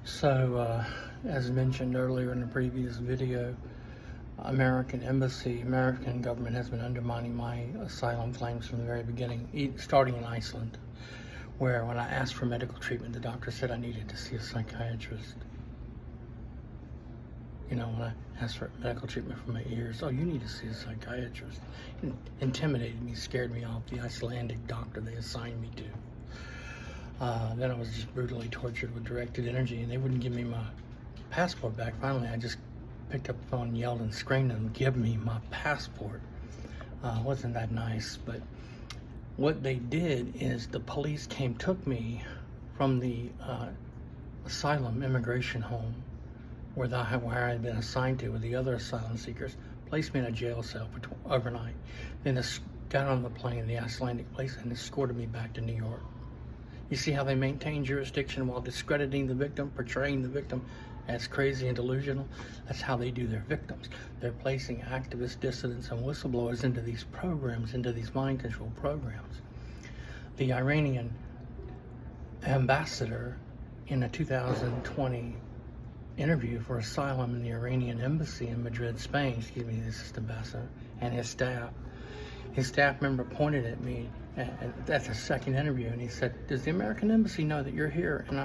As mentioned earlier in the previous video, American government has been undermining my asylum claims from the very beginning, starting in Iceland, where when I asked for medical treatment, the doctor said I needed to see a psychiatrist. You know, when I asked for medical treatment for my ears, oh, you need to see a psychiatrist. It intimidated me, scared me off the Icelandic doctor they assigned me to. Then I was just brutally tortured with directed energy, and they wouldn't give me my passport back. Finally, I just picked up the phone, yelled and screamed at them, give me my passport. Wasn't that nice, but what they did is the police took me from the asylum immigration home where I had been assigned to with the other asylum seekers, placed me in a jail cell for overnight. Then got on the plane, the Icelandic place, and escorted me back to New York. You see how they maintain jurisdiction while discrediting the victim, portraying the victim as crazy and delusional? That's how they do their victims. They're placing activists, dissidents, and whistleblowers into these programs, into these mind control programs. The Iranian ambassador in a 2020 interview for asylum in the Iranian embassy in Madrid, Spain, the assistant ambassador, and his staff member pointed at me at the second interview, and he said, does the American embassy know that you're here in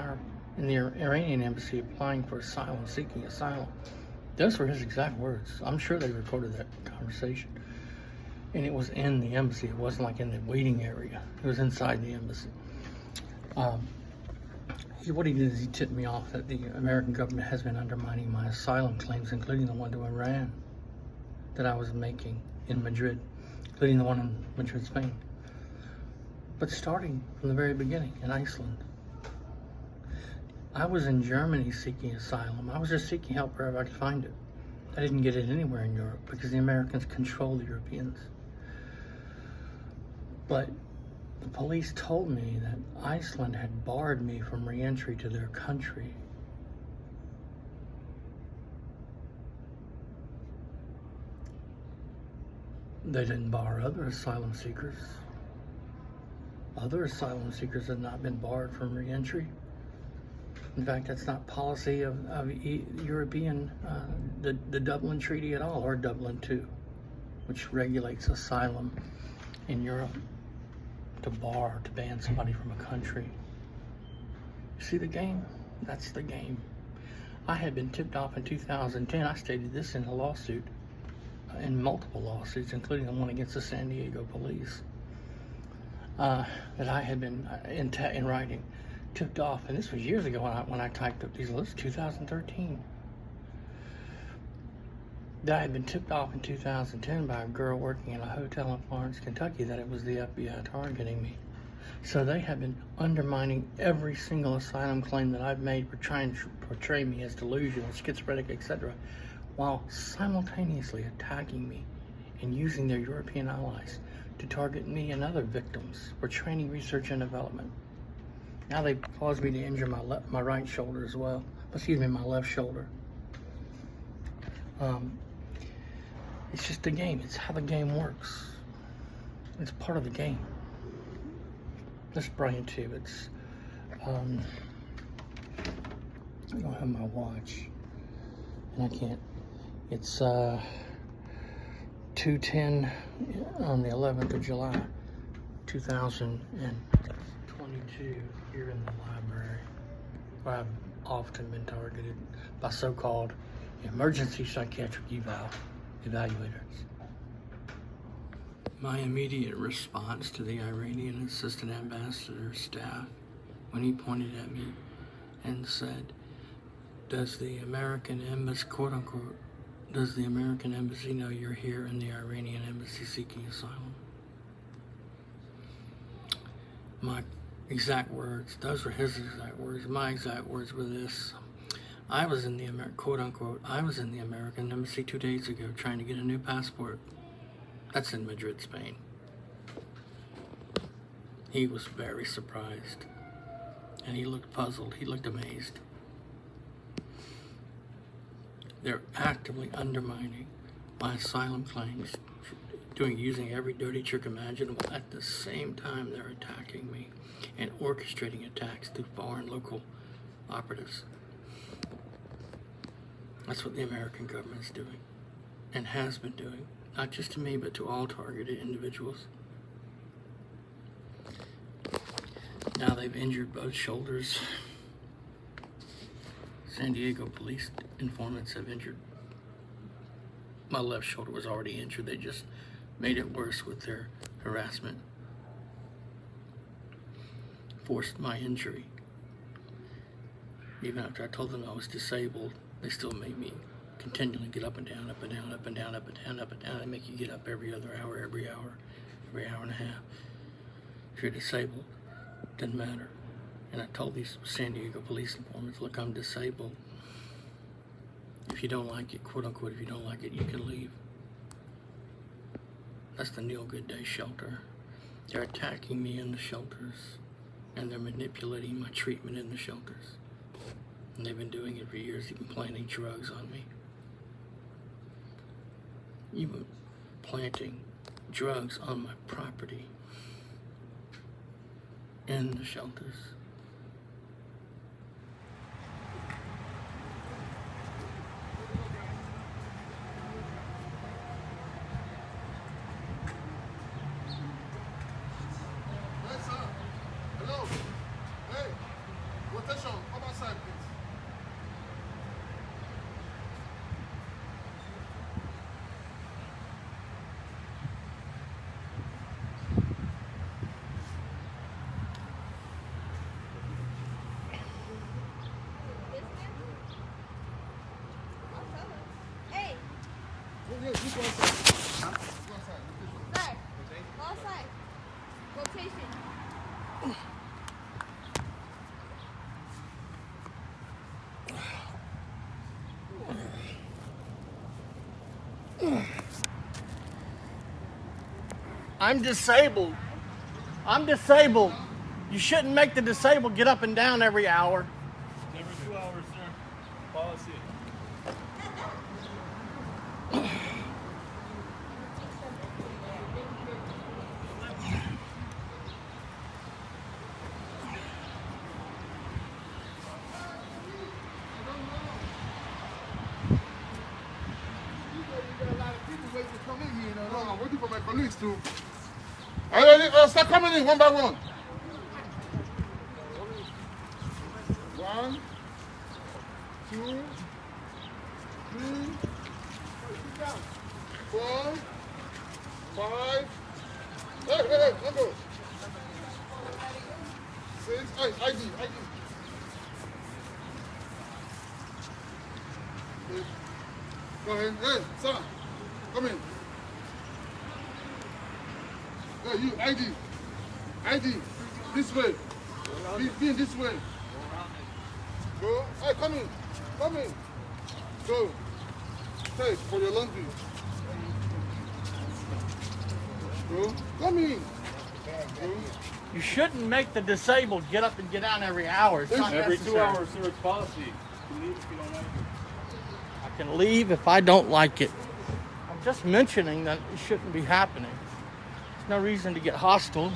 the Iranian embassy applying for asylum, seeking asylum? Those were his exact words. I'm sure they recorded that conversation. And it was in the embassy. It wasn't like in the waiting area. It was inside the embassy. What he did is he tipped me off that the American government has been undermining my asylum claims, including the one to Iran that I was making in Madrid, including the one in Madrid, Spain. But starting from the very beginning in Iceland. I was in Germany seeking asylum. I was just seeking help wherever I could find it. I didn't get it anywhere in Europe because the Americans control the Europeans. But the police told me that Iceland had barred me from re-entry to their country. They didn't bar other asylum seekers. Other asylum seekers have not been barred from re-entry. In fact, that's not policy of European, the Dublin Treaty at all, or Dublin II, which regulates asylum in Europe, to ban somebody from a country. You see the game? That's the game. I had been tipped off in 2010. I stated this in a lawsuit, in multiple lawsuits, including the one against the San Diego police, that I had been, in writing, tipped off, and this was years ago when I typed up these lists, 2013. That I had been tipped off in 2010 by a girl working in a hotel in Florence, Kentucky, that it was the FBI targeting me. So they have been undermining every single asylum claim that I've made for trying to portray me as delusional, schizophrenic, etc., while simultaneously attacking me and using their European allies to target me and other victims for training, research, and development. Now they've caused me to injure my right shoulder as well. My left shoulder. It's just a game. It's how the game works. It's part of the game. This brain tube, it's, I don't have my watch, and I can't, it's 2:10 on the 11th of July, 2022, here in the library, where I've often been targeted by so-called emergency psychiatric evaluators. My immediate response to the Iranian assistant ambassador's staff when he pointed at me and said, does the American embassy, quote unquote, does the American embassy know you're here in the Iranian embassy seeking asylum? My exact words, those were his exact words, my exact words were this: I was in the quote unquote, I was in the American embassy 2 days ago trying to get a new passport. That's in Madrid, Spain. He was very surprised, and he looked puzzled, he looked amazed. They're actively undermining my asylum claims, using every dirty trick imaginable. At the same time, they're attacking me and orchestrating attacks through foreign local operatives. That's what the American government is doing and has been doing, not just to me, but to all targeted individuals. Now they've injured both shoulders. San Diego police informants have injured. My left shoulder was already injured. They just made it worse with their harassment. Forced my injury. Even after I told them I was disabled, they still made me continually get up and down, up and down, up and down, up and down, up and down. They make you get up every other hour, every hour and a half. If you're disabled, doesn't matter. And I told these San Diego police informants, look, I'm disabled. If you don't like it, quote unquote, if you don't like it, you can leave. That's the Neil Goodday shelter. They're attacking me in the shelters, and they're manipulating my treatment in the shelters. And they've been doing it for years, even planting drugs on me. Even planting drugs on my property in the shelters. Hello. Hey, rotation. Come outside, please. Hey, Yeah, you go outside. Go outside. sir, go outside. Rotation. I'm disabled. I'm disabled. You shouldn't make the disabled get up and down every hour. Every 2 hours, sir. Policy. You got a lot of people waiting to come in here. No, I'm waiting for my colleagues to. Are you ready? Start coming in one by one. 1, 2, 3, 4, 5. Hey, number. 6. Hey, ID. Go ahead. Hey, son, come in. Hey, you, ID. This way. Be this way. Go. Hey, come in. Go. Take for your laundry. Go. Come in. Go. You shouldn't make the disabled get up and get down every hour. It's not Every 2 necessary. hours, sir. It's policy. You can leave if you don't like it. I can leave if I don't like it. I'm just mentioning that it shouldn't be happening. There's no reason to get hostile.